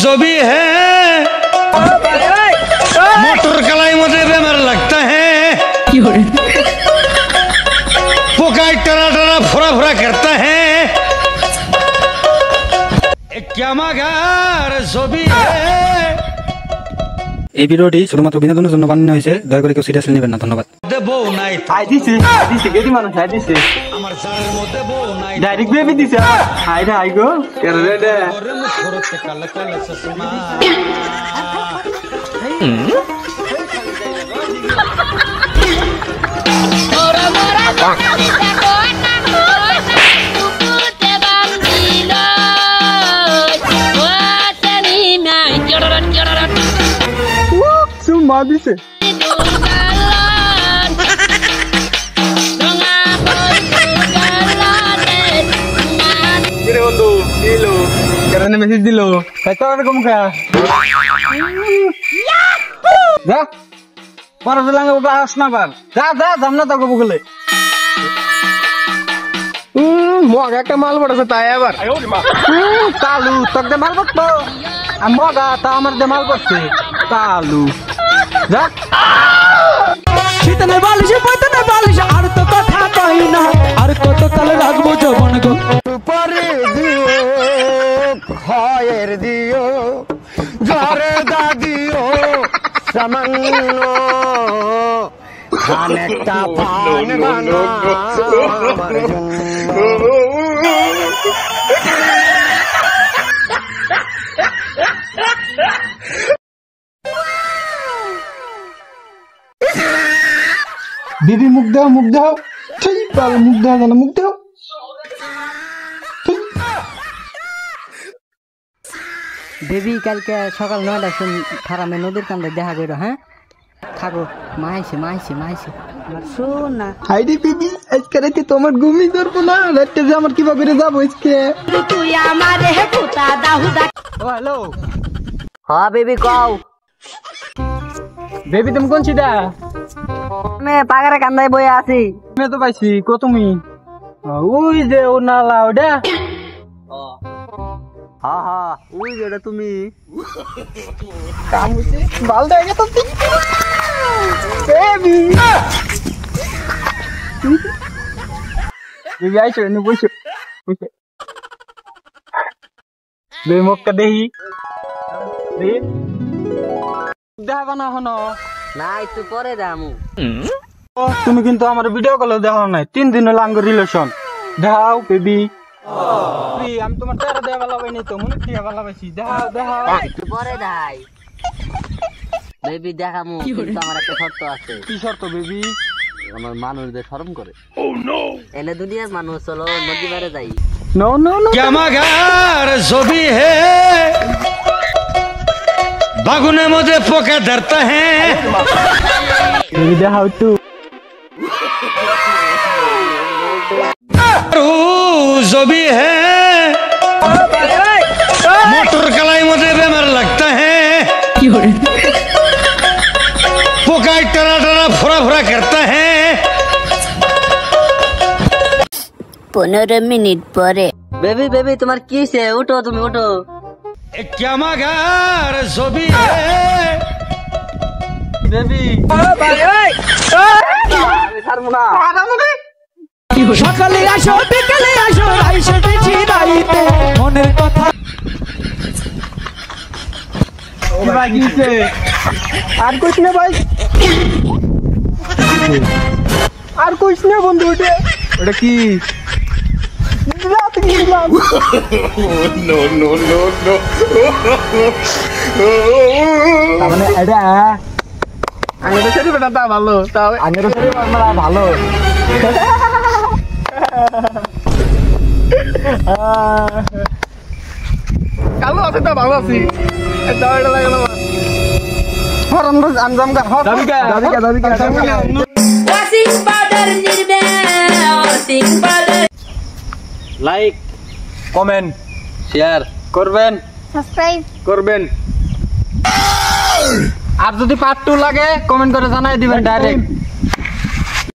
जो भी है मोटर कलाई मुझे बेमार लगता है पोकाई टरा टरा फुरा फुरा करता है क्या मगर जो भी है। এই ভিডিওটি শুধুমাত্র বিনোদনের জন্য বানানো হয়েছে, দয়া করে কেউ সিরিয়াসলি নেবেন না। ধন্যবাদ। বউ নাই আইদিছে গেদি মানুষ আইদিছে আমার জারের মধ্যে বউ নাই ডাইরেক্ট বেবি দিছে হাই রে হাই গো কেরে রে ওরে মুখ করতে কালা কালা চশমা ওরা মোরা দেখো না তুকুতে বান্দিল ওয়াতানি মাই জড়রট জড়রট সুমা দিছে বন্ধু দিলো কেন মেসেজ দিলো কত রকম কা যা পরে লাগা বাস না বার যা যা জামনা তো বগলে মগা একটা মাল পড়ছে তাই আবার কালু তোর দে মাল পড়তো আর মগা তা আমার দে মাল পড়ছে কালু যা শীতলে বালিশ পতনে বালিশ আর তো কথা কই না আর কত কাল রাখবো যৌবন গো পরে দিও খয়ের দিও ঝরে দাদিও সামান্য খানেকটা পান বানা আমার জন্য দিদি মুখ দাও ঠিক পাল মুখ দাও জানা মুখ দাও বেবি কালকে সকাল 9টার সময় খারামে নদীর কান্দে দেখা করো। হ্যাঁ থাকো মাইছে আমার শোনা হাইডি বেবি আজকে রাতে তোমার ঘুমই ধরবো না রাতে যে আমার কিবা করে যাবো আজকে তুই আমারে পুতা দাহুদা ও হ্যালো হ্যাঁ বেবি কও বেবি তুমি কোন ছিদা আমি পাগারে কান্দায় বয়ে আছি। আমি তো পাইছি কো তুমি ওই যে ও নালা ওটা হ্যাঁ হ্যাঁ ওই যেটা তুমি কাম হইছে বাল দেয় গেছে বেবি বেবি আইছো নে বসো বেবি মুখটা দেখি দেখা না হনো না একটু পরে দামু। তুমি কিন্তু আমার ভিডিও কলে দেখাও নাই 3 দিন হলো আঙ্গুর রিলেশন দেখাও বেবি আমি তোমার টাকা দেওয়া ভালো পাইনি তো মনে ঠিক ভালো পাইছি দেখাও একটু পরে দাই বেবি দেখামু কিন্তু আমার একটা শর্ত আছে। কি শর্ত বেবি আমার মানুষদের শরম করে এনে দুনিয়ার মানুষ চলো নদী পারে যাই। নো নো নো क्या मगर जो भी है बागुने मुझे पोका धरता है बेबी देखाओ तू जो भी है मोटर कलाई मुझे बेमार लगता है पोकाई टरा टरा फुरा फुरा करता है 15 মিনিট পরে বেবি বেবি তোমার কি হইছে উঠো তুমি উঠো क्या मगर जो भी है বেবি সকালে আসো বিকালে আসো আইসো দেখি রাইতে মনের কথা ভাই কিছে আর কইছ না ভাই আর কইছ না বন্ধু ওটা কি রাত গিলাম নো মানে এটা আঙ্গুর সেরি বানাতা ভালো তাও আঙ্গুর সেরি বানাতা ভালো কালো আছে তো ভালো আছি দাওয়াটা লাগলো হরন রোজ আনজাম গা দাবিকা washing powder Nirma washing powder like comment share করবেন সাবস্ক্রাইব করবেন আর যদি পার্ট 2 লাগে কমেন্ট করে জানাই দিবেন ডাইরেক্ট।